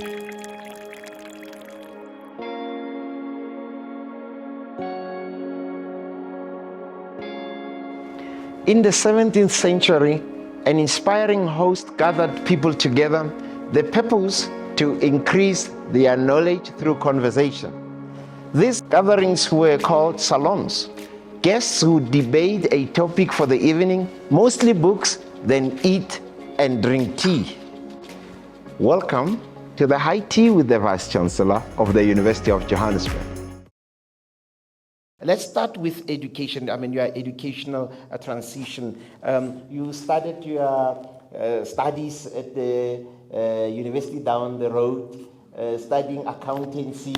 In the 17th century, an inspiring host gathered people together, the purpose to increase their knowledge through conversation. These gatherings were called salons. Guests would debate a topic for the evening, mostly books, then eat and drink tea. Welcome to the High Tea with the Vice-Chancellor of the University of Johannesburg. Let's start with education. Your educational transition. You started your studies at the university down the road, studying accountancy,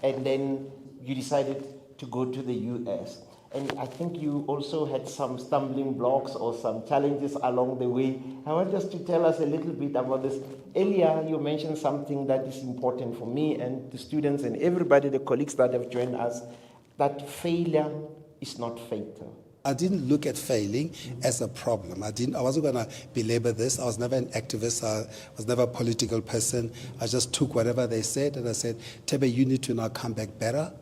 and then you decided to go to the US. And I think you also had some stumbling blocks or some challenges along the way. I want just to tell us a little bit about this. Earlier, you mentioned something that is important for me and the students and everybody, the colleagues that have joined us, that failure is not fatal. I didn't look at failing as a problem. I wasn't going to belabor this. I was never an activist. I was never a political person. I just took whatever they said and I said, Thebe, you need to now come back better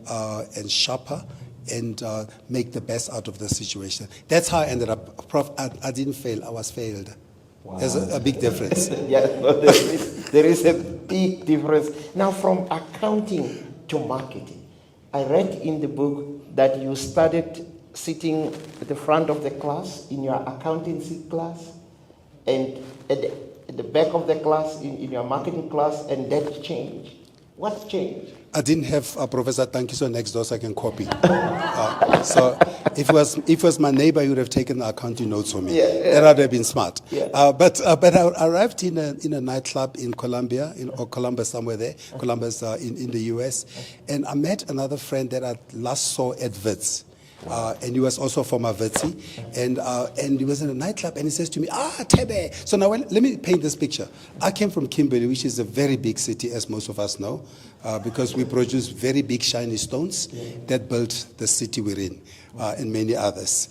and sharper and make the best out of the situation. That's how I ended up. Prof, I didn't fail. I was failed. Wow. There's a big difference. Yeah, there is a big difference. Now, from accounting to marketing, I read in the book that you started sitting at the front of the class in your accountancy class and at the back of the class in your marketing class, and that changed. What changed? I didn't have Professor Tankiso next door so I can copy. So if it was my neighbor, he would have taken the accounting notes for me. That would have been smart. Yeah. But I arrived in a nightclub in Columbia, or Columbus somewhere there, Columbus in the US, and I met another friend that I last saw at Wits. And he was also from Witsi, and he was in a nightclub, and he says to me, Thebe. So now let me paint this picture. I came from Kimberley, which is a very big city, as most of us know, because we produce very big shiny stones that built the city we're in, and many others.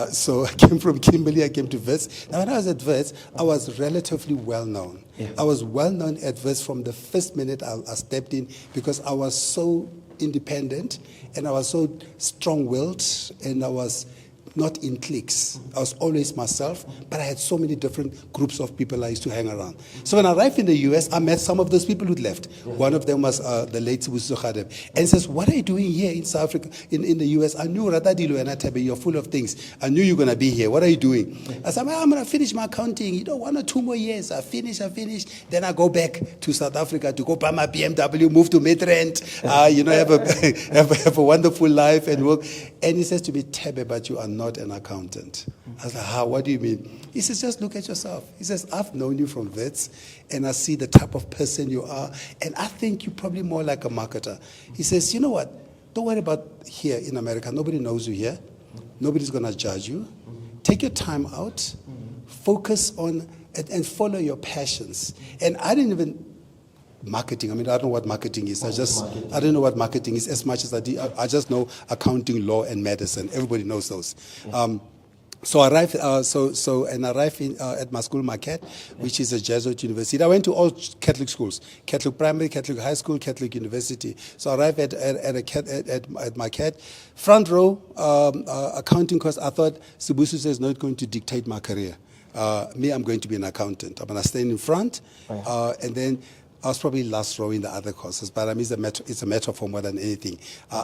So I came from Kimberley, I came to Wits. Now when I was at Wits, I was relatively well known. Yeah. I was well known at Wits from the first minute I stepped in, because I was so independent, and I was so strong-willed, and I was not in cliques. I was always myself, but I had so many different groups of people I used to hang around. So when I arrived in the US, I met some of those people who'd left. One of them was the late Sibusiso, and he says, what are you doing here in South Africa, in the US? I knew Radadilo and Thebe, you're full of things. I knew you were going to be here. What are you doing? I said, I'm going to finish my accounting. 1 or 2 more years. I finish. Then I go back to South Africa to go buy my BMW, move to Midrand, have a wonderful life and work. And he says to me, Thebe, but you are not an accountant. I was like, how? What do you mean? He says, just look at yourself. He says, I've known you from Wits, and I see the type of person you are, and I think you're probably more like a marketer. He says, you know what? Don't worry about here in America. Nobody knows you here. Nobody's going to judge you. Take your time out. Focus on and follow your passions. And I didn't even marketing. I don't know what marketing is. I don't know what marketing is as much as I did. I just know accounting, law, and medicine. Everybody knows those. So I arrived. Arrived at my school, Marquette, which is a Jesuit university. I went to all Catholic schools: Catholic primary, Catholic high school, Catholic university. So I arrived at Marquette, front row, accounting course. I thought Sibusiso is not going to dictate my career. Me, I'm going to be an accountant. I'm going to stand in front, and then I was probably last row in the other courses, but it's a metaphor more than anything.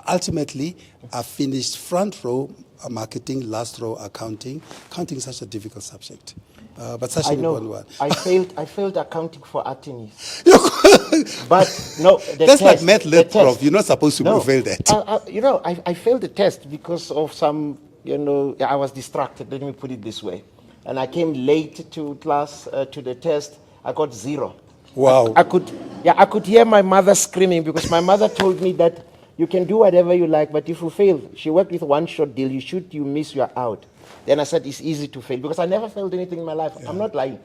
Ultimately, I finished front row marketing, last row accounting. Accounting is such a difficult subject, but such an important one. I failed accounting for Artemis. But no, that's test, like math lit, prof. You're not supposed to fail that. I failed the test because of some, I was distracted. Let me put it this way. And I came late to class, to the test. I got 0. Wow. I could hear my mother screaming, because my mother told me that you can do whatever you like, but if you fail, she worked with one-shot deal. You shoot, you miss, you're out. Then I said it's easy to fail, because I never failed anything in my life. Yeah. I'm not lying.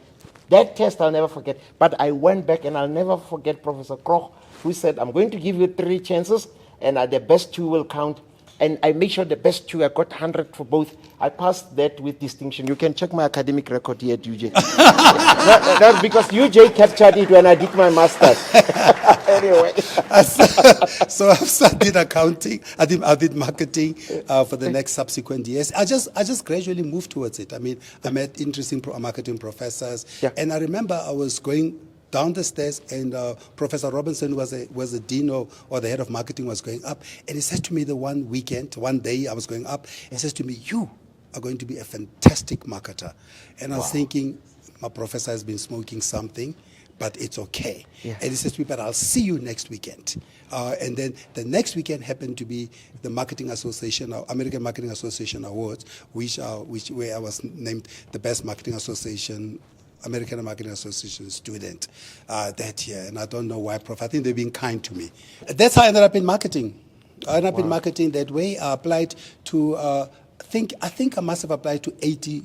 That test I'll never forget. But I went back, and I'll never forget Professor Kroch, who said, I'm going to give you 3 chances, and the best 2 will count. and I made sure the best two, I got 100 for both. I passed that with distinction. You can check my academic record here at UJ. That's because UJ captured it when I did my master's. Anyway. So I've studied accounting. I did marketing for the next subsequent years. I just gradually moved towards it. I mean, I met interesting marketing professors, and I remember I was going down the stairs, and Professor Robinson was the dean or the head of marketing was going up, and he said to me one day I was going up, he says to me, "You are going to be a fantastic marketer." And I was thinking, my professor has been smoking something, but it's okay. Yeah. And he says to me, "But I'll see you next weekend." And then the next weekend happened to be the Marketing Association, American Marketing Association Awards, where I was named the best marketing association, American Marketing Association student that year. And I don't know why, Prof. I think they've been kind to me. That's how I ended up in marketing. I ended up in marketing that way. I applied to, I think I must have applied to 80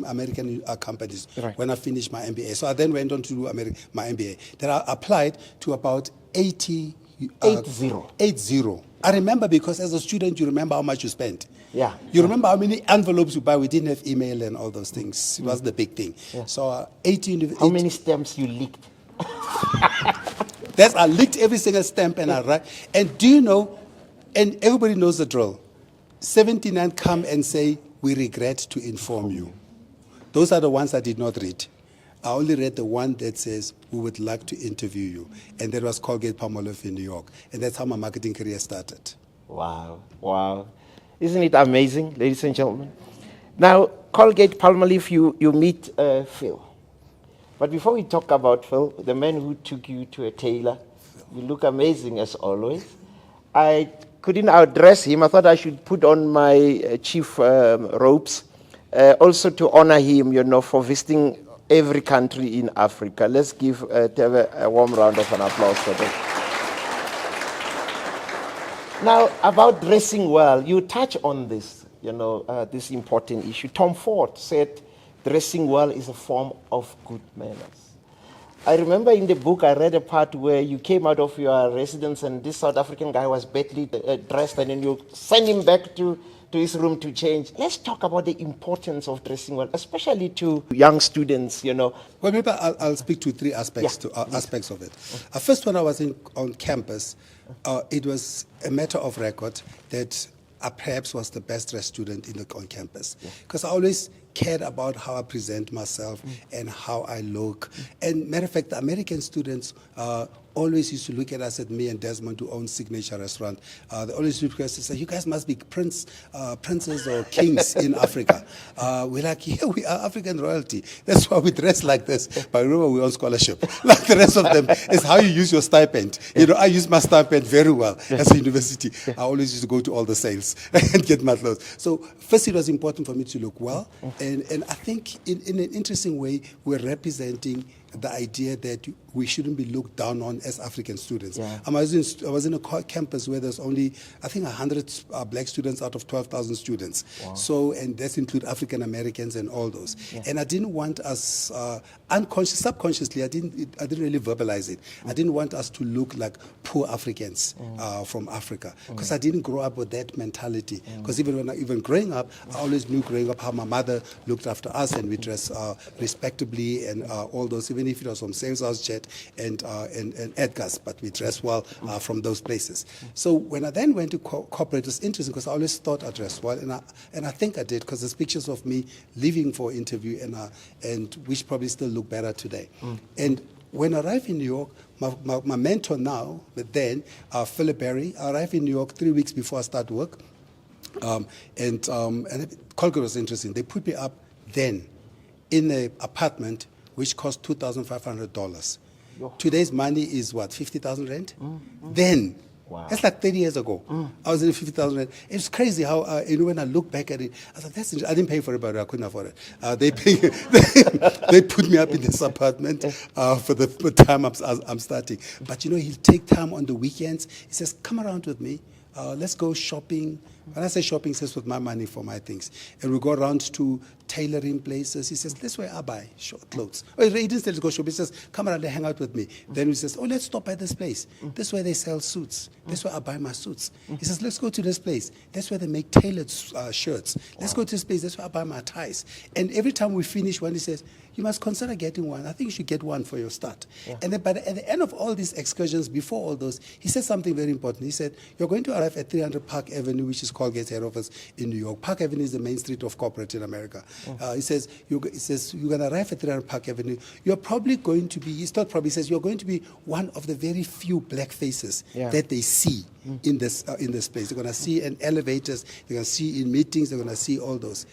American companies when I finished my MBA. So I then went on to do my MBA. Then I applied to about 80. 80. I remember because as a student, you remember how much you spent. Yeah. You remember how many envelopes you buy. We didn't have email and all those things. It was the big thing. Yeah. So 80. How many stamps you leaked? I licked every single stamp and I write. And do you know, and everybody knows the drill. 79 come and say, "We regret to inform you." Those are the ones I did not read. I only read the one that says, "We would like to interview you." And that was Colgate-Palmolive in New York. And that's how my marketing career started. Wow. Isn't it amazing, ladies and gentlemen? Now, Colgate-Palmolive, you meet Phil. But before we talk about Phil, the man who took you to a tailor, you look amazing as always. I couldn't outdress him. I thought I should put on my chief robes, also to honor him, for visiting every country in Africa. Let's give Thebe a warm round of an applause for that. Now, about dressing well, you touch on this, this important issue. Tom Ford said, dressing well is a form of good manners. I remember in the book, I read a part where you came out of your residence and this South African guy was badly dressed, and then you send him back to his room to change. Let's talk about the importance of dressing well, especially to young students, Well, maybe I'll speak to three aspects aspects of it. First, when I was on campus, it was a matter of record that I perhaps was the best dressed student on campus, because I always cared about how I present myself and how I look. And matter of fact, the American students always used to look at us, at me and Desmond, who own Signature Restaurant. They always look at us and say, "You guys must be princes or kings in Africa." We're like, "Yeah, we are African royalty. That's why we dress like this." But remember, we're on scholarship. Like the rest of them, it's how you use your stipend. I use my stipend very well as a university. I always used to go to all the sales and get my clothes. So first, it was important for me to look well. And I think in an interesting way, we're representing the idea that we shouldn't be looked down on as African students. I was in a campus where there's only, I think, 100 black students out of 12,000 students. Wow. So, and that include African Americans and all those. And I didn't want us, subconsciously, I didn't really verbalize it. I didn't want us to look like poor Africans from Africa, because I didn't grow up with that mentality. Because even growing up, I always knew growing up how my mother looked after us, and we dressed respectably and all those, even if it was from Sales House Jet and Edgar's, but we dressed well from those places. So when I then went to corporate, it was interesting because I always thought I dressed well, and I think I did, because there's pictures of me leaving for interview, and which probably still look better today. And when I arrived in New York, my mentor now, but then, Philip Berry, I arrived in New York 3 weeks before I started work. And Colgate was interesting. They put me up then in an apartment which cost $2,500. Today's money is what, 50,000 rand? Then, that's like 30 years ago. I was in 50,000 rand. It's crazy how, when I look back at it, I thought, that's interesting. I didn't pay for it, but I couldn't afford it. They put me up in this apartment for the time I'm starting. But he'll take time on the weekends. He says, "Come around with me. Let's go shopping." When I say shopping, it's with my money for my things. And we go around to tailoring places. He says, this way I buy short clothes. Oh, he didn't say let's go shopping. He says, come around and hang out with me. Then he says, oh, let's stop by this place. This way they sell suits. This way I buy my suits. He says, let's go to this place. That's where they make tailored shirts. Let's go to this place. That's where I buy my ties. And every time we finish one, he says, you must consider getting one. I think you should get one for your start. And then at the end of all these excursions, before all those, he said something very important. He said, you're going to arrive at 300 Park Avenue, which is Colgate's head office in New York. Park Avenue is the main street of corporate in America. He says, you're going to arrive at 300 Park Avenue. You're probably going to be, he's not probably, he says, you're going to be one of the very few black faces that they see in this place. They're going to see in elevators, they're going to see in meetings, they're going to see all those.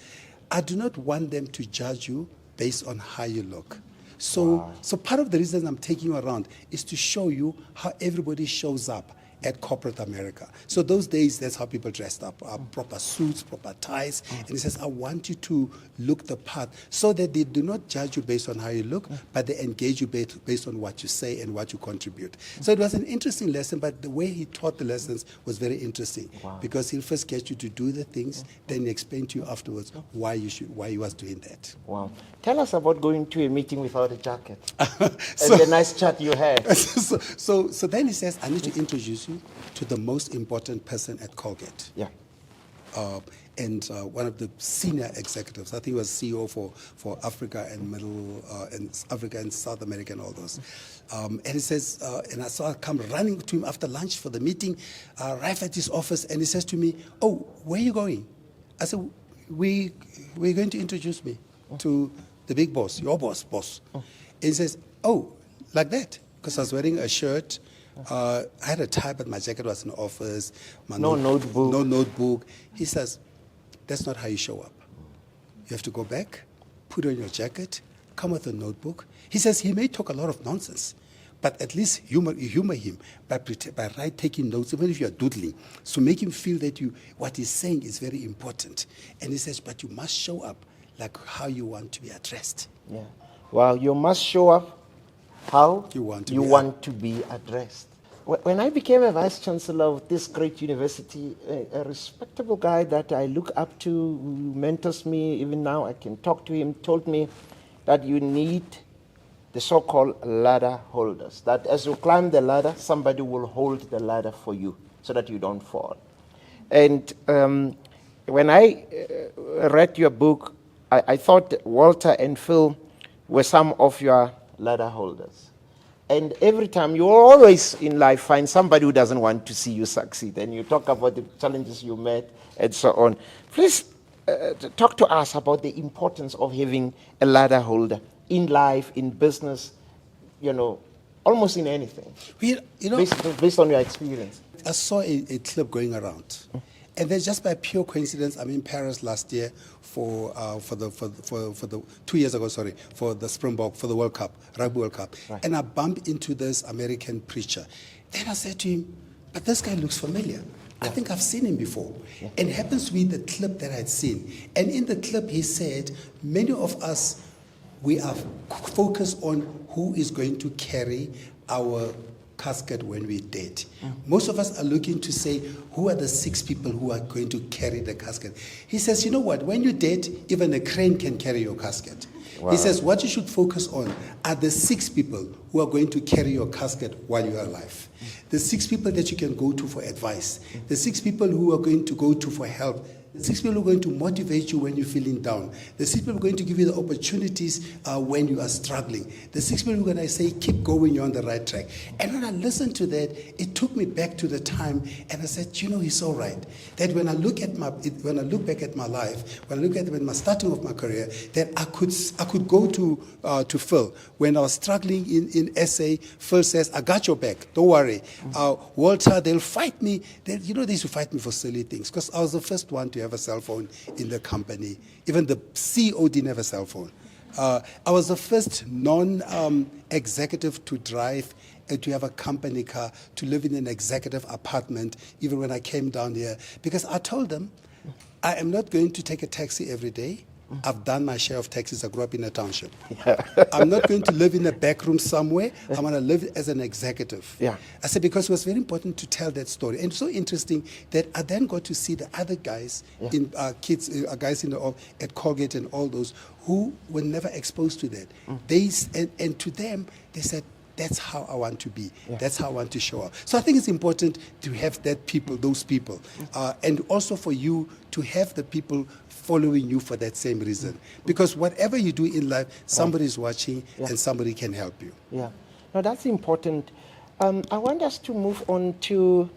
I do not want them to judge you based on how you look. So part of the reason I'm taking you around is to show you how everybody shows up at corporate America. So those days, that's how people dressed up, proper suits, proper ties. And he says, I want you to look the part so that they do not judge you based on how you look, but they engage you based on what you say and what you contribute. So it was an interesting lesson, but the way he taught the lessons was very interesting because he'll first get you to do the things, then he explain to you afterwards why he was doing that. Wow. Tell us about going to a meeting without a jacket. And the nice chat you had. So then he says, I need to introduce you to the most important person at Colgate. And one of the senior executives, I think he was CEO for Africa and South America and all those. And he says, and I come running to him after lunch for the meeting, arrive at his office, and he says to me, oh, where are you going? I said, we're going to introduce me to the big boss, your boss. And he says, oh, like that? Because I was wearing a shirt. I had a tie, but my jacket was in the office. No notebook. He says, that's not how you show up. You have to go back, put on your jacket, come with a notebook. He says he may talk a lot of nonsense, but at least humor him by taking notes, even if you are doodling. So make him feel that what he's saying is very important. And he says, but you must show up like how you want to be addressed. Yeah. Well, you must show up how you want to be addressed. When I became a vice-chancellor of this great university, a respectable guy that I look up to, who mentors me, even now I can talk to him, told me that you need the so-called ladder holders, that as you climb the ladder, somebody will hold the ladder for you so that you don't fall. And when I read your book, I thought Walter and Phil were some of your ladder holders. And every time, you always in life find somebody who doesn't want to see you succeed. And you talk about the challenges you met and so on. Please talk to us about the importance of having a ladder holder in life, in business, almost in anything. Based on your experience. I saw a clip going around. And then just by pure coincidence, I'm in Paris last year for the 2 years ago, for the Springbok, for the World Cup, Rugby World Cup. Right. And I bumped into this American preacher. Then I said to him, but this guy looks familiar. I think I've seen him before. And it happens to be the clip that I'd seen. And in the clip, he said, many of us, we are focused on who is going to carry our casket when we're dead. Most of us are looking to say, who are the 6 people who are going to carry the casket? He says, you know what, when you're dead, even a crane can carry your casket. Wow. He says, what you should focus on are the 6 people who are going to carry your casket while you're alive. The 6 people that you can go to for advice. The 6 people who are going to go to for help. The 6 people who are going to motivate you when you're feeling down. The 6 people who are going to give you the opportunities when you are struggling. The 6 people who are going to say, keep going, you're on the right track. And when I listened to that, it took me back to the time, and I said, he's so right. That when I look back at my life, when I look at my starting of my career, that I could go to Phil. When I was struggling in SA, Phil says, I got your back, don't worry. Walter, they'll fight me. They used to fight me for silly things, because I was the first one to have a cell phone in the company. Even the CEO didn't have a cell phone. I was the first non-executive to drive and to have a company car, to live in an executive apartment, even when I came down here. Because I told them, I am not going to take a taxi every day. I've done my share of taxes. I grew up in a township. I'm not going to live in a back room somewhere. I'm going to live as an executive. Yeah. I said, because it was very important to tell that story. And it's so interesting that I then got to see the other guys, in guys at Colgate and all those, who were never exposed to that. And to them, they said, that's how I want to be. That's how I want to show up. So I think it's important to have those people. And also for you to have the people following you for that same reason. Because whatever you do in life, somebody's watching and somebody can help you. Yeah. No, that's important. I want us to move on to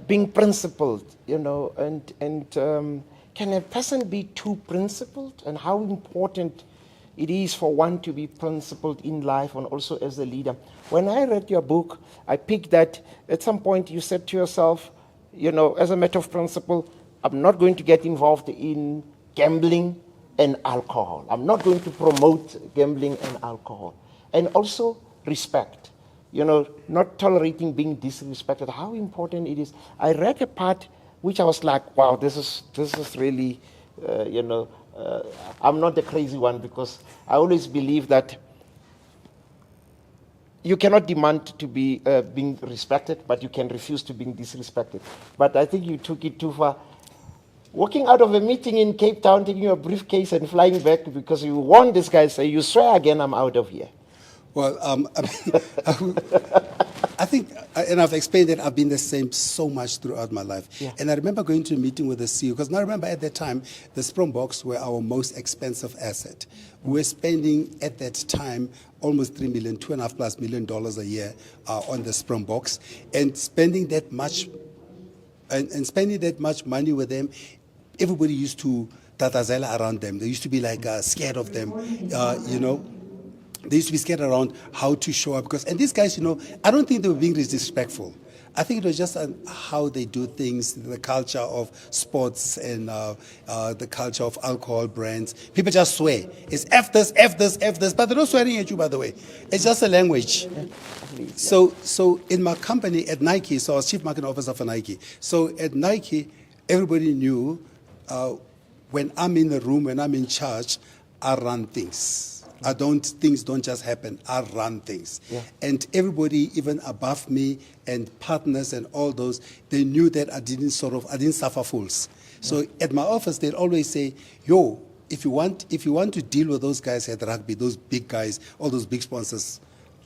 being principled, and can a person be too principled, and how important it is for one to be principled in life and also as a leader. When I read your book, I picked that at some point you said to yourself, as a matter of principle, I'm not going to get involved in gambling and alcohol. I'm not going to promote gambling and alcohol. And also respect, not tolerating being disrespected, how important it is. I read a part which I was like, wow, this is really, I'm not the crazy one, because I always believe that you cannot demand to be being respected, but you can refuse to be disrespected. But I think you took it too far. Walking out of a meeting in Cape Town, taking your briefcase and flying back because you warned this guy, say, you swear again, I'm out of here. Well, I think, and I've explained that I've been the same so much throughout my life. Yeah. And I remember going to a meeting with the CEO, because now I remember at that time, the Springboks were our most expensive asset. We were spending at that time almost $3 million, $2.5+ million a year on the Springboks, and spending that much, and spending that much money with them. Everybody used to tatazela around them. They used to be like scared of them, They used to be scared around how to show up. And these guys, I don't think they were being disrespectful. I think it was just how they do things, the culture of sports and the culture of alcohol brands. People just swear. It's F this, F this, F this. But they're not swearing at you, by the way. It's just a language. So in my company at Nike, so I was chief marketing officer for Nike. So at Nike, everybody knew when I'm in the room, when I'm in charge, I run things. Things don't just happen. I run things. Yeah. And everybody, even above me and partners and all those, they knew that I didn't suffer fools. So at my office, they'd always say, yo, if you want to deal with those guys at rugby, those big guys, all those big sponsors,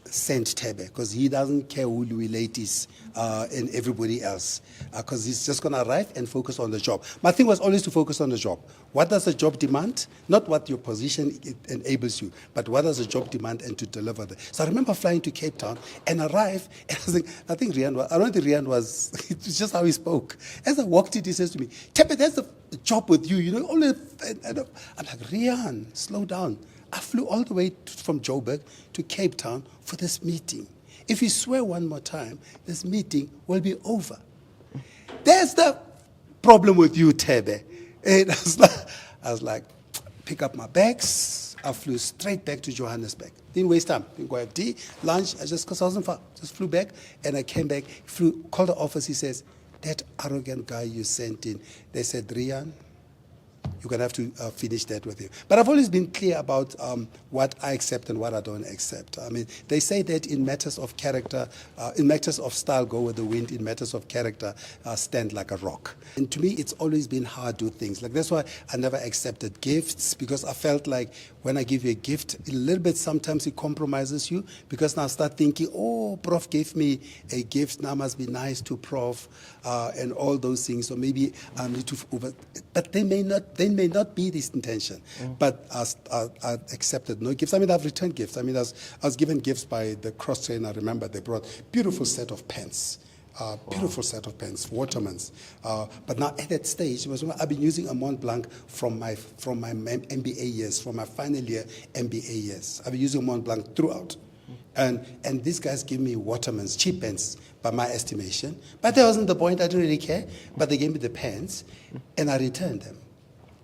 send Thebe, because he doesn't care who Louis Late is and everybody else, because he's just going to arrive and focus on the job. My thing was always to focus on the job. What does the job demand? Not what your position enables you, but what does the job demand and to deliver that. So I remember flying to Cape Town and arrived, and I think Rian was, it was just how he spoke. As I walked in, he says to me, Thebe, there's a job with you, and I'm like, Rian, slow down. I flew all the way from Joburg to Cape Town for this meeting. If you swear one more time, this meeting will be over. There's the problem with you, Thebe. And I was like, pick up my bags. I flew straight back to Johannesburg. Didn't waste time. Didn't go have tea, lunch. Because I wasn't far. Just flew back, and I came back. Called the office. He says, that arrogant guy you sent in. They said, Rian, you're going to have to finish that with him. But I've always been clear about what I accept and what I don't accept. I mean, they say that in matters of character, in matters of style, go with the wind. In matters of character, stand like a rock. And to me, it's always been hard to do things. Like, that's why I never accepted gifts, because I felt like when I give you a gift, a little bit sometimes it compromises you, because now I start thinking, oh, Prof gave me a gift, now I must be nice to Prof, and all those things. So maybe I need to but they may not be this intention. But I accepted no gifts. I mean, I've returned gifts. I mean, I was given gifts by the cross trainer. I remember they brought beautiful set of pens. Beautiful set of pens, Watermans. But now at that stage, I've been using a Mont Blanc from my MBA years, from my final year MBA years. I've been using Mont Blanc throughout. And these guys give me Watermans, cheap pens, by my estimation. But that wasn't the point. I didn't really care. But they gave me the pens, and I returned them.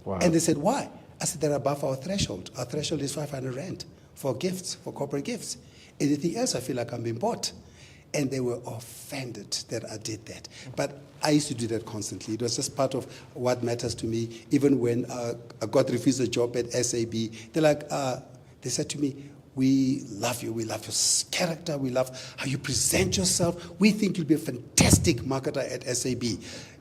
Wow. And they said, why? I said, they're above our threshold. Our threshold is 500 Rand for gifts, for corporate gifts. Anything else, I feel like I'm being bought. And they were offended that I did that. But I used to do that constantly. It was just part of what matters to me. Even when I got refused a job at SAB, they said to me, we love you, we love your character, we love how you present yourself. We think you'll be a fantastic marketer at SAB.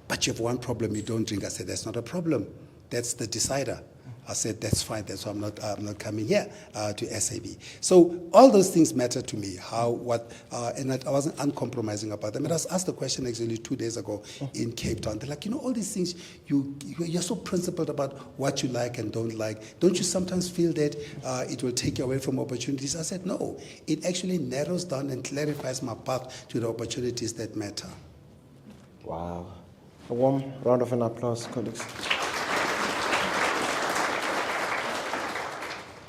But you have one problem, you don't drink. I said, that's not a problem. That's the decider. I said, that's fine, that's why I'm not coming here to SAB. So all those things matter to me, and I wasn't uncompromising about them. And I was asked a question actually 2 days ago in Cape Town. They're like, all these things, you're so principled about what you like and don't like. Don't you sometimes feel that it will take you away from opportunities? I said, no, it actually narrows down and clarifies my path to the opportunities that matter. Wow. A warm round of applause, colleagues.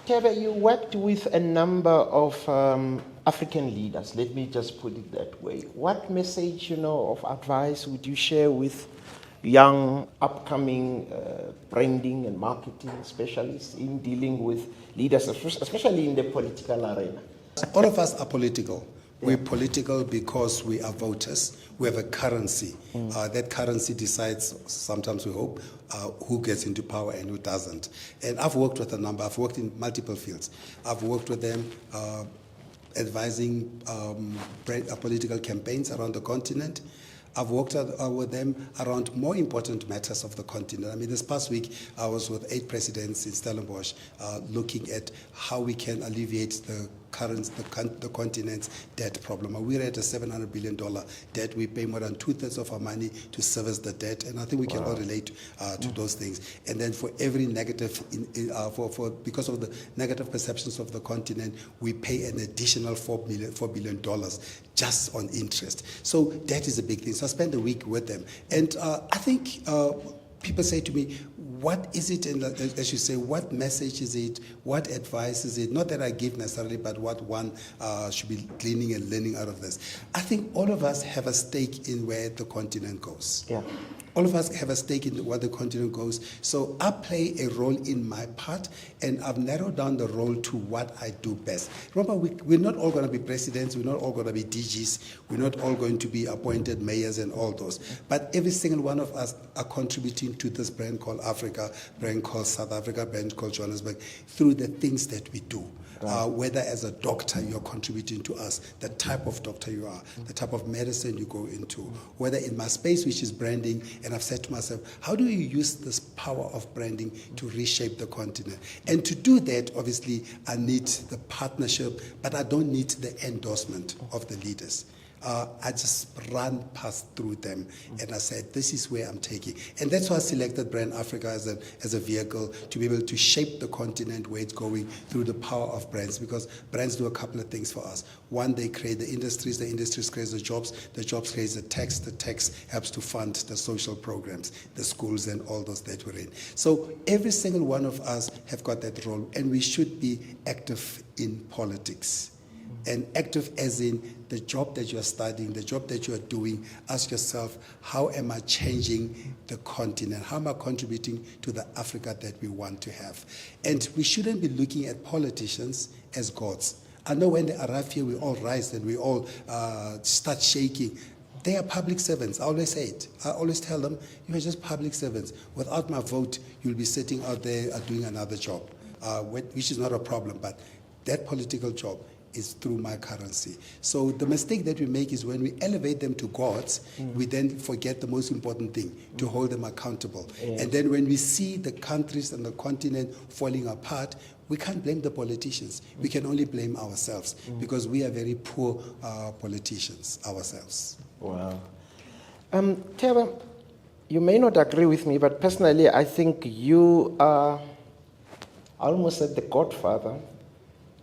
Thebe, you worked with a number of African leaders. Let me just put it that way. What message, of advice would you share with young, upcoming branding and marketing specialists in dealing with leaders, especially in the political arena? All of us are political. We're political because we are voters. We have a currency. That currency decides, sometimes we hope, who gets into power and who doesn't. And I've worked with a number. I've worked in multiple fields. I've worked with them advising political campaigns around the continent. I've worked with them around more important matters of the continent. I mean, this past week, I was with 8 presidents in Stellenbosch looking at how we can alleviate the continent's debt problem. We're at a $700 billion debt. We pay more than 2/3 of our money to service the debt, and I think we can all relate to those things. And then for every negative, because of the negative perceptions of the continent, we pay an additional $4 billion just on interest. So that is a big thing. So I spent a week with them, and I think people say to me, what is it, and as you say, what message is it, what advice is it? Not that I give necessarily, but what one should be gleaning and learning out of this. I think all of us have a stake in where the continent goes. Yeah. All of us have a stake in where the continent goes. So I play a role in my part, and I've narrowed down the role to what I do best. Remember, we're not all going to be presidents, we're not all going to be DGs, we're not all going to be appointed mayors and all those. But every single one of us are contributing to this brand called Africa, brand called South Africa, brand called Johannesburg, through the things that we do. Whether as a doctor you're contributing to us, the type of doctor you are, the type of medicine you go into, whether in my space, which is branding, and I've said to myself, how do you use this power of branding to reshape the continent? And to do that, obviously, I need the partnership, but I don't need the endorsement of the leaders. I just ran past through them, and I said, this is where I'm taking. And that's why I selected Brand Africa as a vehicle to be able to shape the continent where it's going through the power of brands, because brands do a couple of things for us. One, they create the industries create the jobs create the tax helps to fund the social programs, the schools and all those that we're in. So every single one of us have got that role, and we should be active in politics. And active as in the job that you are studying, the job that you are doing. Ask yourself, how am I changing the continent? How am I contributing to the Africa that we want to have? And we shouldn't be looking at politicians as gods. I know when they arrive here, we all rise and we all start shaking. They are public servants. I always say it. I always tell them, you are just public servants. Without my vote, you'll be sitting out there doing another job, which is not a problem. But that political job is through my currency. So the mistake that we make is when we elevate them to gods, we then forget the most important thing, to hold them accountable. Yeah. And then when we see the countries and the continent falling apart, we can't blame the politicians. We can only blame ourselves, because we are very poor politicians ourselves. Wow. Thebe, you may not agree with me, but personally I think you are, I almost said the godfather,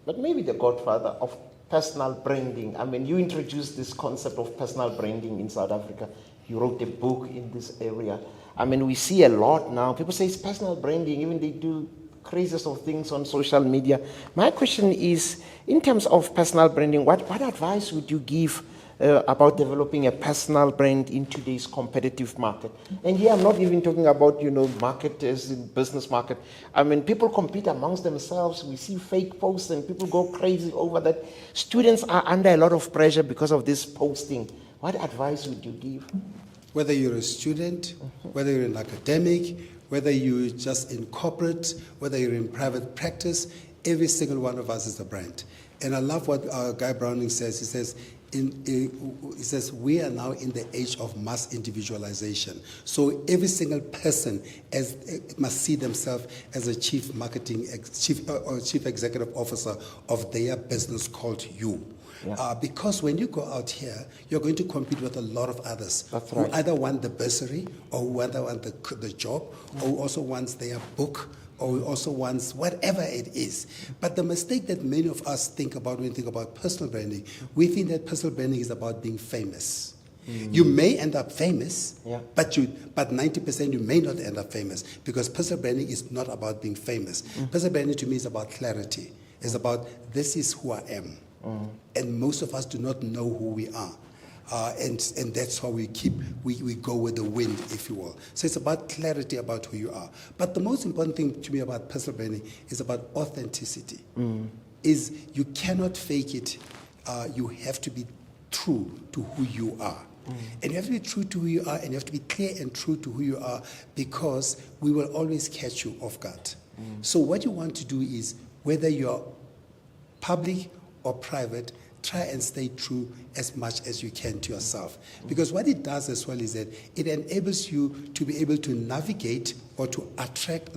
but maybe the godfather of personal branding. I mean, you introduced this concept of personal branding in South Africa. You wrote a book in this area. I mean, we see a lot now. People say it's personal branding. Even they do craziest of things on social media. My question is, in terms of personal branding, what advice would you give about developing a personal brand in today's competitive market. And here I'm not even talking about, market as in business market. I mean, people compete amongst themselves. We see fake posts and people go crazy over that. Students are under a lot of pressure because of this posting. What advice would you give? Whether you're a student, whether you're an academic, whether you're just in corporate, whether you're in private practice, every single one of us is a brand. And I love what Guy Browning says. He says, we are now in the age of mass individualization. So every single person must see themselves as a chief executive officer of their business called you. Yeah. Because when you go out here, you're going to compete with a lot of others. That's right. Who either want the bursary, or who either want the job, or who also wants their book, or who also wants whatever it is. But the mistake that many of us think about when we think about personal branding, we think that personal branding is about being famous. You may end up famous, but 90% you may not end up famous, because personal branding is not about being famous. Personal branding to me is about clarity. It's about, this is who I am. And most of us do not know who we are. And that's how we go with the wind, if you will. So it's about clarity about who you are. But the most important thing to me about personal branding is about authenticity. Is you cannot fake it. You have to be true to who you are. And you have to be true to who you are, and you have to be clear and true to who you are, because we will always catch you off guard. So what you want to do is, whether you're public or private, try and stay true as much as you can to yourself. Because what it does as well is that it enables you to be able to navigate to attract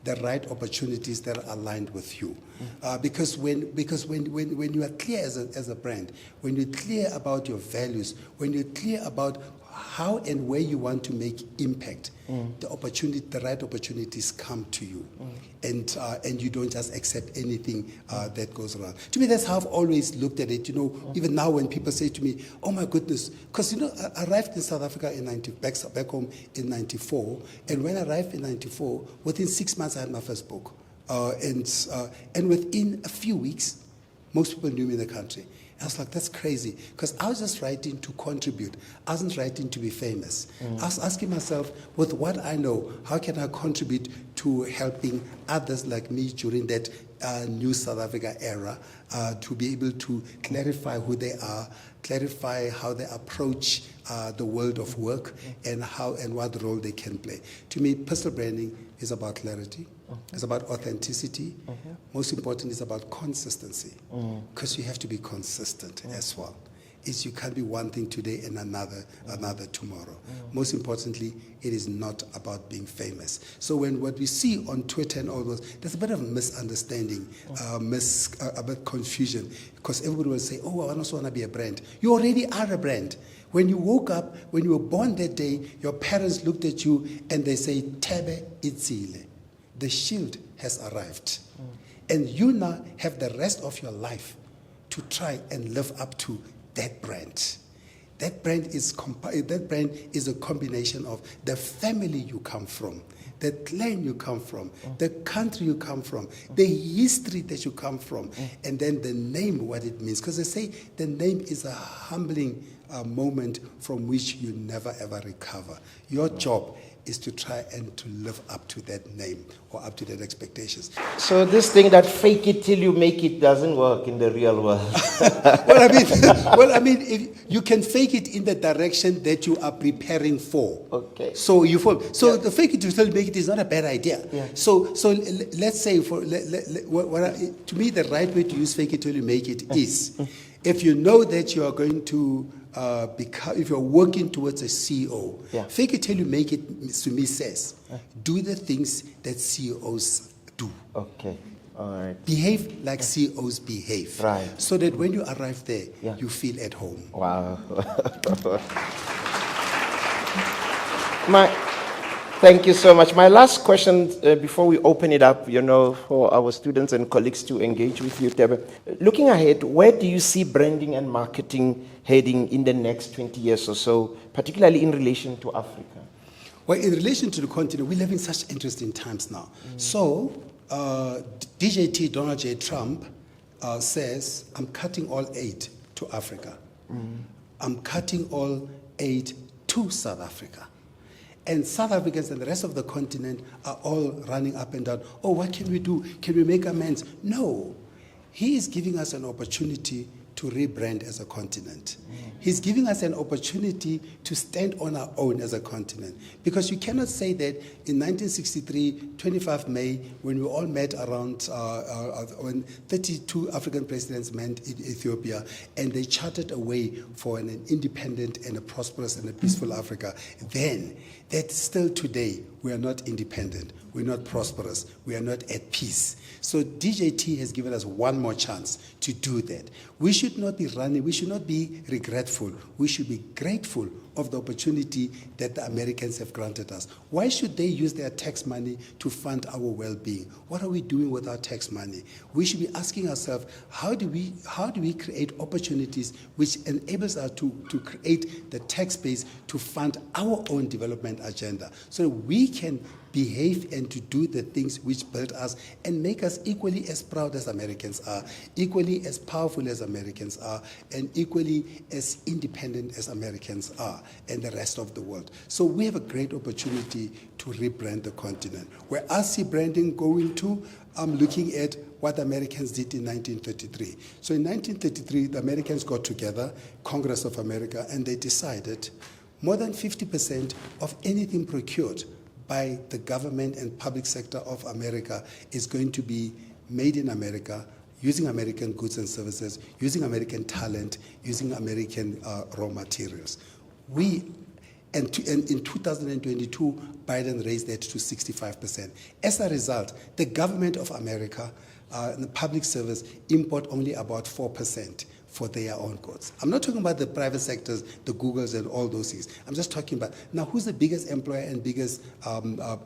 the right opportunities that are aligned with you. Because when you are clear as a brand, when you're clear about your values, when you're clear about how and where you want to make impact, the right opportunities come to you, and you don't just accept anything that goes around. To me, that's how I've always looked at it. Even now when people say to me, "Oh my goodness," because I arrived in South Africa back home in '94, and when I arrived in '94, within 6 months I had my first book, and within a few weeks, most people knew me in the country. I was like, that's crazy, because I was just writing to contribute. I wasn't writing to be famous. I was asking myself, with what I know, how can I contribute to helping others like me during that new South Africa era, to be able to clarify who they are, clarify how they approach the world of work, and how and what role they can play. To me, personal branding is about clarity. It's about authenticity. Most important, it's about consistency, because you have to be consistent as well. You can't be one thing today and another tomorrow. Most importantly, it is not about being famous. So what we see on Twitter and all those, there's a bit of misunderstanding, a bit confusion, because everybody will say, "Oh, I also want to be a brand." You already are a brand. When you woke up, when you were born that day, your parents looked at you and they say, "Thebe Ikalafeng. The shield has arrived." And you now have the rest of your life to try and live up to that brand. That brand is a combination of the family you come from, the clan you come from, the country you come from, the history that you come from, and then the name, what it means. Because they say the name is a humbling moment from which you never ever recover. Your job is to try and to live up to that name or up to that expectations. So this thing that fake it till you make it doesn't work in the real world. Well, I mean, if you can fake it in the direction that you are preparing for. Okay. So you fall. So the fake it till you make it is not a bad idea. Yeah. So let's say to me the right way to use fake it till you make it is, if you know that you are going to if you're working towards a CEO, fake it till you make it, to me says, do the things that CEOs do. Okay, all right. Behave like CEOs behave. Right. So that when you arrive there, you feel at home. Wow. Thank you so much. My last question before we open it up, for our students and colleagues to engage with you, Thebe. Looking ahead, where do you see branding and marketing heading in the next 20 years or so, particularly in relation to Africa? Well, in relation to the continent, we live in such interesting times now. So, DJT, Donald J. Trump, says, "I'm cutting all aid to Africa. I'm cutting all aid to South Africa. And South Africans and the rest of the continent are all running up and down. Oh, what can we do? Can we make amends? No. He is giving us an opportunity to rebrand as a continent. He's giving us an opportunity to stand on our own as a continent. Because you cannot say that in 1963, 25 May, when we all met around, when 32 African presidents met in Ethiopia, and they charted a way for an independent and a prosperous and a peaceful Africa, then that still today we are not independent, we're not prosperous, we are not at peace. So DJT has given us one more chance to do that. We should not be running, we should not be regretful, we should be grateful of the opportunity that the Americans have granted us. Why should they use their tax money to fund our well-being? What are we doing with our tax money? We should be asking ourselves, how do we create opportunities which enables us to create the tax base to fund our own development agenda, so we can behave and to do the things which build us and make us equally as proud as Americans are, equally as powerful as Americans are, and equally as independent as Americans are and the rest of the world. So we have a great opportunity to rebrand the continent. Where I see branding going to, I'm looking at what the Americans did in 1933. So in 1933, the Americans got together, Congress of America, and they decided more than 50% of anything procured by the government and public sector of America is going to be made in America, using American goods and services, using American talent, using American raw materials. And in 2022, Biden raised that to 65%. As a result, the government of America and the public service import only about 4% for their own goods. I'm not talking about the private sectors, the Googles and all those things. I'm just talking about, now who's the biggest employer and biggest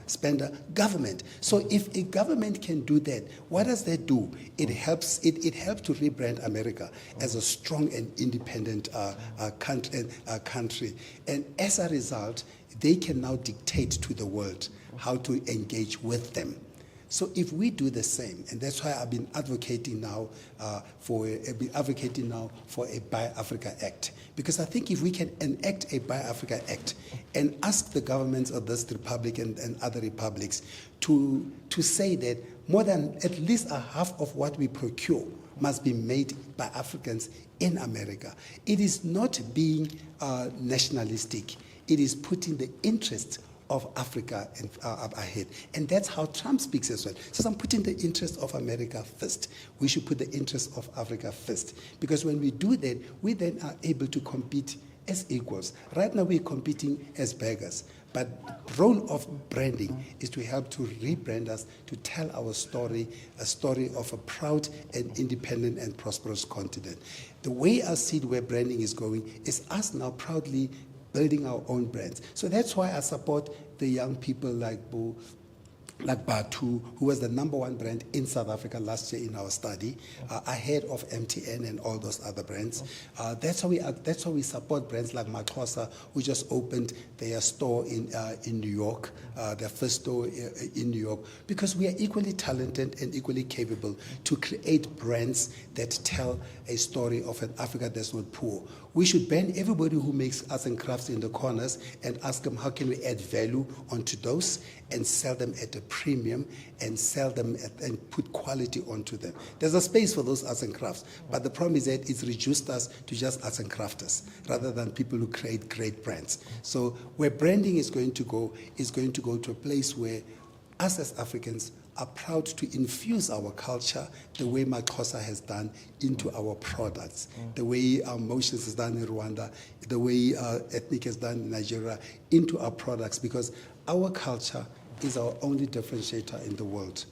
spender? Government. So if a government can do that, what does that do? It helps to rebrand America as a strong and independent country. And as a result, they can now dictate to the world how to engage with them. So if we do the same, and that's why I've been advocating now for a Buy Africa Act, because I think if we can enact a Buy Africa Act and ask the governments of this republic and other republics to say that more than at least a half of what we procure must be made by Africans in America, it is not being nationalistic. It is putting the interests of Africa ahead. And that's how Trump speaks as well. So I'm putting the interest of America first. We should put the interest of Africa first. Because when we do that, we then are able to compete as equals. Right now we're competing as beggars. But the role of branding is to help to rebrand us, to tell our story, a story of a proud and independent and prosperous continent. The way I see where branding is going is us now proudly building our own brands. So that's why I support the young people like Batu, who was the #1 brand in South Africa last year in our study, ahead of MTN and all those other brands. That's how we support brands like Maxhosa, who just opened their store in New York, their first store in New York, because we are equally talented and equally capable to create brands that tell a story of an Africa that's not poor. We should ban everybody who makes arts and crafts in the corners and ask them how can we add value onto those and sell them at a premium and sell them and put quality onto them. There's a space for those arts and crafts, but the problem is that it's reduced us to just arts and crafters rather than people who create great brands. So where branding is going to go to a place where us as Africans are proud to infuse our culture the way Maxhosa has done into our products, the way Motions has done in Rwanda, the way Ethnic has done in Nigeria, into our products, because our culture is our only differentiator in the world.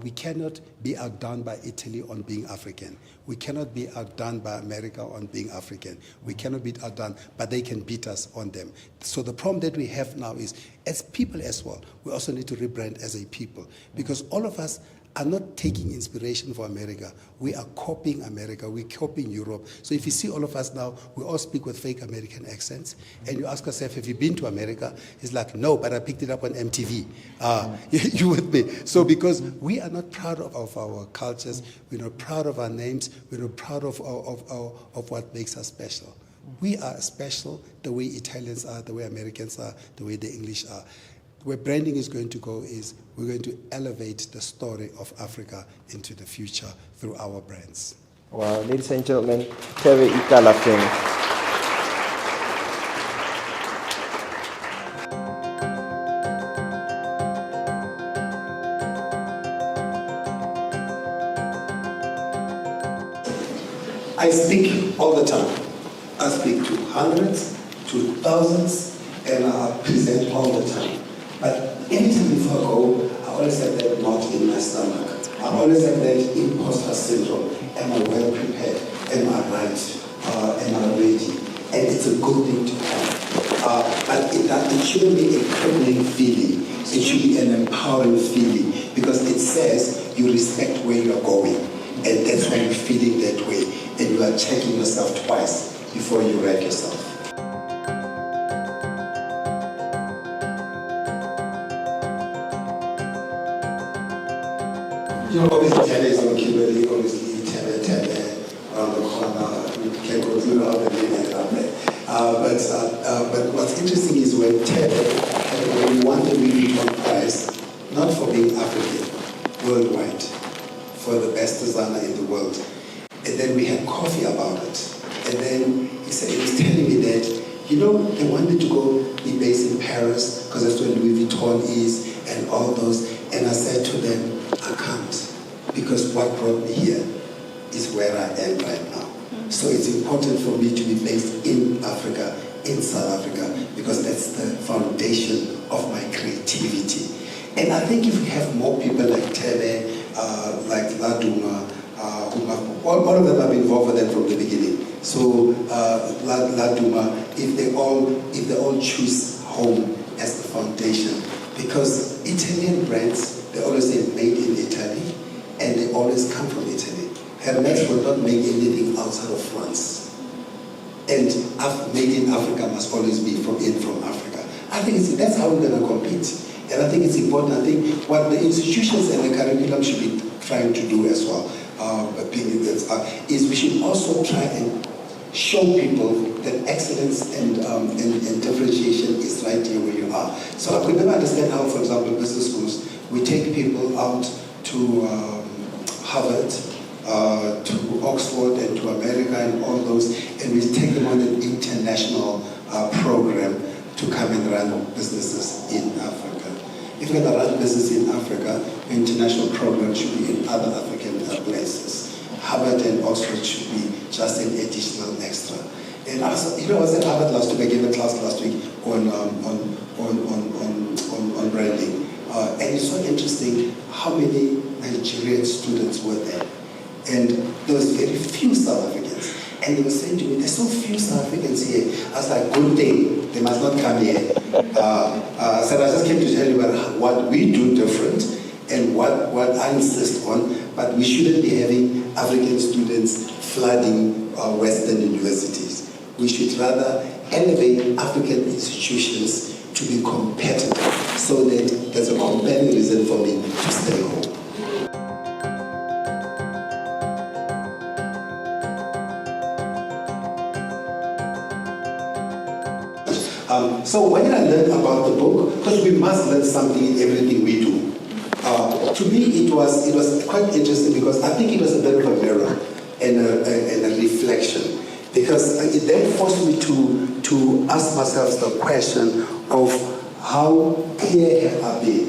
We cannot be outdone by Italy on being African. We cannot be outdone by America on being African. We cannot be outdone, but they can beat us on them. So the problem that we have now is, as people as well, we also need to rebrand as a people, because all of us are not taking inspiration from America. We are copying America, we're copying Europe. So if you see all of us now, we all speak with fake American accents, and you ask yourself, have you been to America? It's like, no, but I picked it up on MTV. You with me? So because we are not proud of our cultures, we're not proud of our names, we're not proud of what makes us special. We are special the way Italians are, the way Americans are, the way the English are. Where branding is going to go is we're going to elevate the story of Africa into the future through our brands. Wow, ladies and gentlemen, Thebe Ikalafeng. I speak all the time. I speak to hundreds, to thousands, and I present all the time. But anytime before I go, I always have that knot in my stomach. I always have that imposter syndrome. Am I well prepared? Am I right? Am I ready? And it's a good thing to have. But it shouldn't be a crippling feeling. It should be an empowering feeling because it says you respect where you're going. And that's why you're feeling that way. And you are checking yourself twice before you wreck yourself. You know, obviously, Thebe is on Kimberley, obviously, Thebe, around the corner, you can go through all the name and up there. But what's interesting is when Thebe, when we won the Louis Vuitton prize, not for being African, worldwide, for the best designer in the world. And then we had coffee about it. And then he was telling me that, you know, they wanted to go be based in Paris, because that's where Louis Vuitton is, and all those. And I said to them, I can't, because what brought me here is where I am right now. So it's important for me to be based in Africa, in South Africa, because that's the foundation of my creativity. And I think if we have more people like Thebe, like Laduma, all of them have been involved with them from the beginning. So Laduma, if they all choose home as the foundation, because Italian brands, they always say made in Italy, and they always come from Italy. Hermes will not make anything outside of France. And made in Africa must always be from Africa. I think that's how we're going to compete. And I think it's important. I think what the institutions and the curriculum should be trying to do as well is we should also try and show people that excellence and differentiation is right here where you are. So I could never understand how, for example, business schools, we take people out to Harvard, to Oxford, and to America, and all those, and we take them on an international program to come and run businesses in Africa. If you're going to run business in Africa, international program should be in other African places. Harvard and Oxford should be just an additional extra. And also, you know, I was at Harvard last week. I gave a class last week on branding, and it's so interesting how many Nigerian students were there, and there was very few South Africans. And they were saying to me, "There's so few South Africans here." I was like, "Good thing, they must not come here." So I just came to tell you what we do different and what I insist on, but we shouldn't be having African students flooding Western universities. We should rather elevate African institutions to be competitive so that there's a compelling reason for me to stay home. So when I learned about the book, because we must learn something in everything we do. To me, it was quite interesting because I think it was a bit of a mirror and a reflection, because it then forced me to ask myself the question of how clear have I been,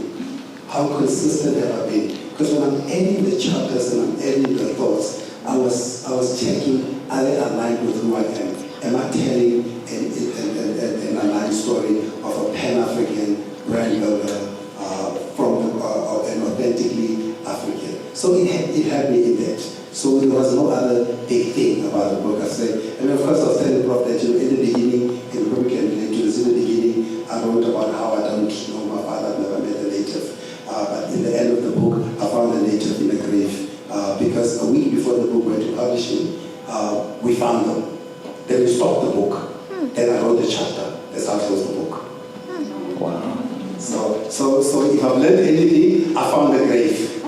how consistent have I been. Because when I'm ending the chapters and I'm ending the thoughts, I was checking, are they aligned with who I am? Am I telling an aligned story of a Pan-African brand builder and authentically African? So it had me in that. So there was no other big thing about the book. I said, and of course I was telling Prof that in the beginning, in the book can relate to this, in the beginning I wrote about how I don't know my father, I've never met a native. But in the end of the book, I found a native we found them. Then we stopped the book. Then I wrote the chapter. That's how I closed the book. Wow. So if I've learned anything, I found the grave.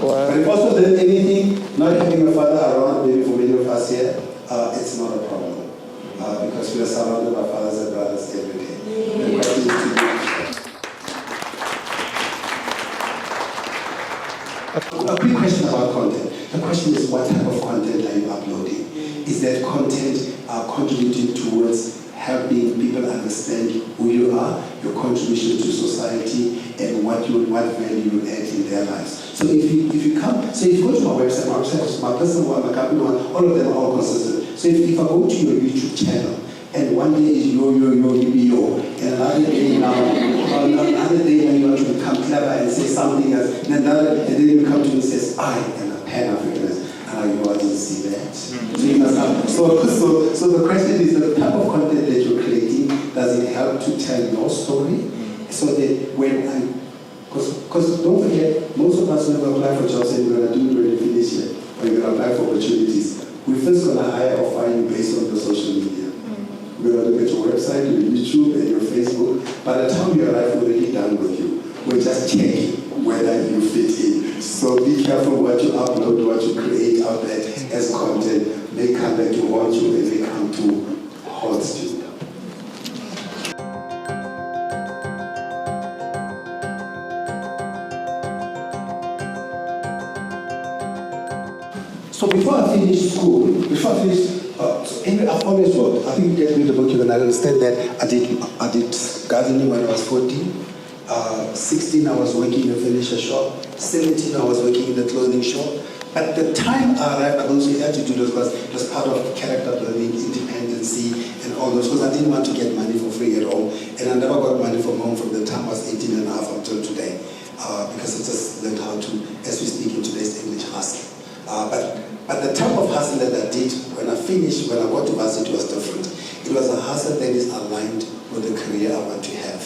Wow. But if also learned anything, not having a father around, maybe for many of us here, it's not a problem. Because we are surrounded by fathers and brothers every day. The question is to do. A quick question about content. The question is, what type of content are you uploading? Is that content contributing towards helping people understand who you are, your contribution to society, and what value you add in their lives? So if you go to my website, my personal one, my company one, all of them are all consistent. So if I go to your YouTube channel, and one day is yo, and another day now you want to become clever and say something else, and then you come to me and says, I am a Pan-Africanist, and you want to see that. So you must have, so the question is, the type of content that you're creating, does it help to tell your story? So that because don't forget, most of us when we apply for jobs and we're going to do it when we finish here, or you're going to apply for opportunities, we're first going to hire or find you based on the social media. We're going to look at your website, your YouTube, and your Facebook. By the time you arrive, we're already done with you. We're just checking whether you fit in. So be careful what you upload, what you create out there as content. May come back to haunt you, and may come to haunt you. So before I finished school, I've always worked. I think you get me the book, you're going to understand that I did gardening when I was 14. 16 I was working in a furniture shop. 17 I was working in the clothing shop. At the time I arrived, I also had to do those because it was part of character building, independency, and all those, because I didn't want to get money for free at all. And I never got money from home from the time I was 18 and a half until today. Because I just learned how to, as we speak in today's English, hustle. But the type of hustle that I did when I got to varsity was different. It was a hustle that is aligned with the career I want to have.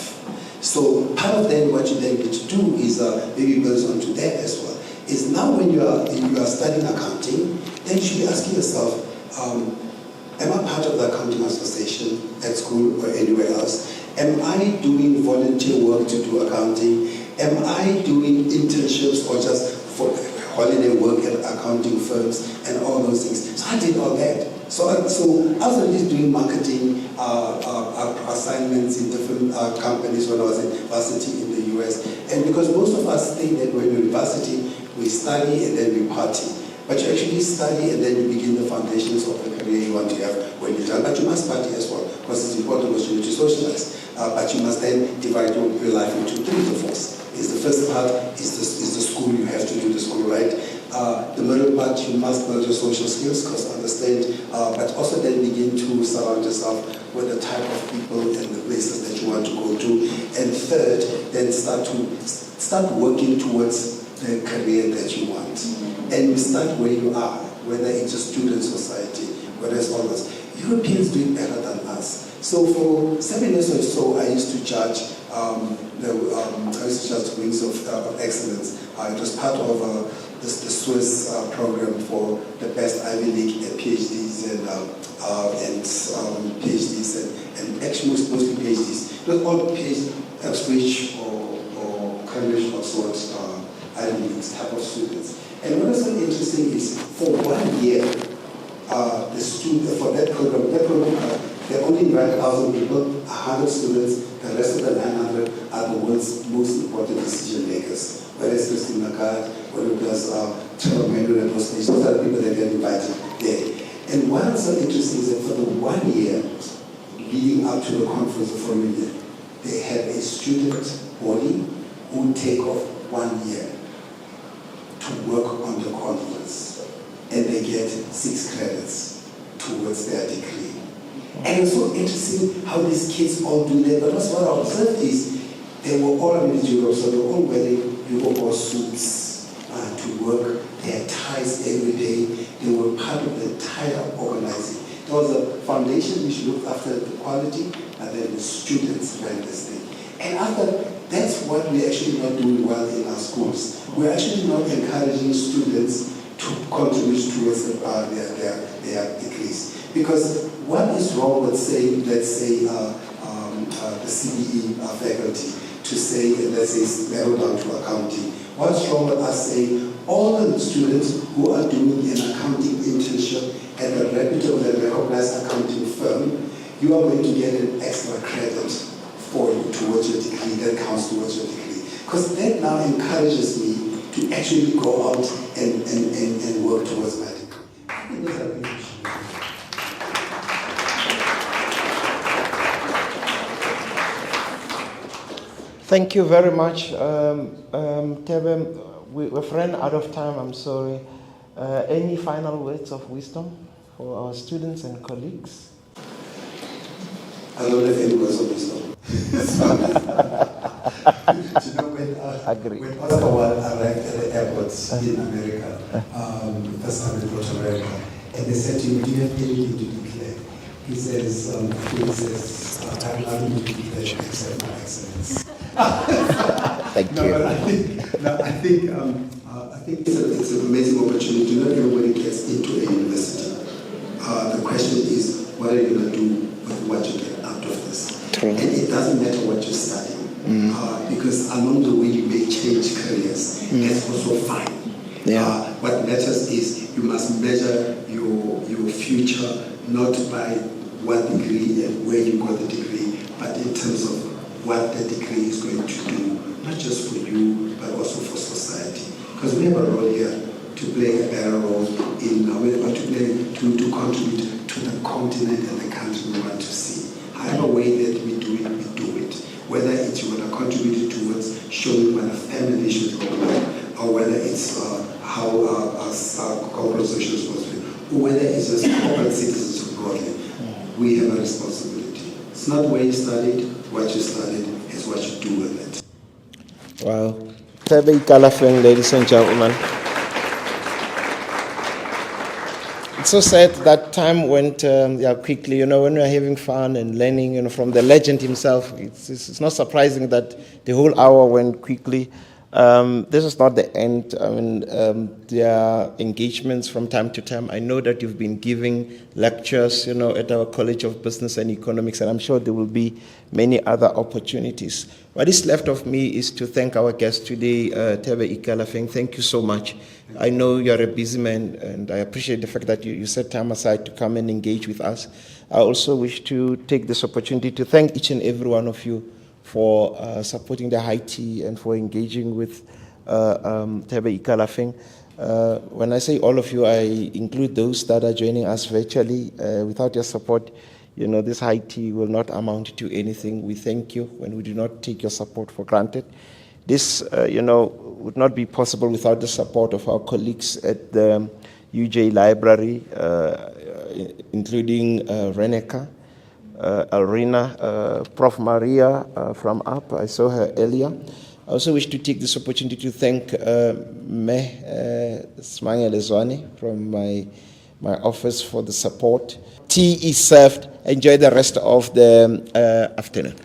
So part of then what you then need to do is maybe builds onto that as well. Is now when you are studying accounting, then you should be asking yourself, am I part of the accounting association at school or anywhere else? Am I doing volunteer work to do accounting? Am I doing internships or just for holiday work at accounting firms and all those things? So I did all that. So I was already doing marketing assignments in different companies when I was in varsity in the US. And because most of us think that when we're in varsity, we study and then we party. But you actually study and then you begin the foundations of the career you want to have when you're done. But you must party as well, because it's important for you to socialize. But you must then divide your life into 3 to 4. The first part is the school. You have to do the school, right? The middle part, you must build your social skills, because understand, but also then begin to surround yourself with the type of people and the places that you want to go to. And third, then start working towards the career that you want. And you start where you are, whether it's a student society, whether it's all this. Europeans do it better than us. So for 7 years or so, I used to judge the Wings of Excellence. It was part of the Swiss program for the best Ivy League and PhDs and PhDs and actually mostly PhDs. Not all PhDs, Oxbridge or Cambridge, Oxford, Ivy League type of students. And what is so interesting is for 1 year, the student for that program, they only invite 1,000 people, 100 students. The rest of the 900 are the world's most important decision makers. Whether it's Christine Lagarde, whether it was Trevor Mendo and those are the people that get invited there. And what's so interesting is that for the 1 year leading up to the conference of Formula, they have a student body who take off 1 year to work on the conference. And they get 6 credits towards their degree. And it's so interesting how these kids all do that. But what I observed is they were all in Europe, so they were all wearing Europe suits to work. They had ties every day. They were part of the entire organizing. There was a foundation which looked after the quality, and then the students ran this thing. And after that's what we're actually not doing well in our schools. We're actually not encouraging students to to contribute towards their degrees. Because what is wrong with saying, let's say, the CBE faculty to say, let's say, narrow down to accounting? What's wrong with us saying all the students who are doing an accounting internship at a reputable and recognized accounting firm, you are going to get an extra credit for you towards your degree, that counts towards your degree. Because that now encourages me to actually go out and work towards my degree. I think those are things we should do. Thank you very much, Thebe. We've run out of time, I'm sorry. Any final words of wisdom for our students and colleagues? I don't have any words of wisdom. You know, when Oscar Wilde arrived at the airports in America, the first time he brought America, and they said to him, do you have anything to declare? He says, I have nothing to declare except my excellence. Thank you. I think it's an amazing opportunity. Not everybody gets into a university. The question is, what are you going to do with what you get out of this? And it doesn't matter what you're studying, because along the way you may change careers. That's also fine. What matters is you must measure your future not by what degree and where you got the degree, but in terms of what the degree is going to do, not just for you, but also for society. Because we have a role here to play a better role in, we want to contribute to the continent and the country we want to see. However way that we do it. Whether it's you want to contribute towards showing what a family should look like, or whether it's how our corporate social responsibility, or whether it's just corporate citizens broadly, we have a responsibility. It's not where you studied, what you studied, it's what you do with it. Wow. Thebe Ikalafeng, ladies and gentlemen. It's so sad that time went quickly. You know, when we are having fun and learning, you know, from the legend himself, it's not surprising that the whole hour went quickly. This is not the end. I mean, there are engagements from time to time. I know that you've been giving lectures, you know, at our College of Business and Economics, and I'm sure there will be many other opportunities. What is left of me is to thank our guest today, Thebe Ikalafeng. Thank you so much. I know you're a busy man, and I appreciate the fact that you set time aside to come and engage with us. I also wish to take this opportunity to thank each and every one of you for supporting the high tea and for engaging with Thebe Ikalafeng. When I say all of you, I include those that are joining us virtually. Without your support, you know, this high tea will not amount to anything. We thank you, and we do not take your support for granted. This, you know, would not be possible without the support of our colleagues at the UJ Library, including Reneka, Alrina, Prof. Maria from UP. I saw her earlier. I also wish to take this opportunity to thank Smangelezwane from my office for the support. Tea is served. Enjoy the rest of the afternoon.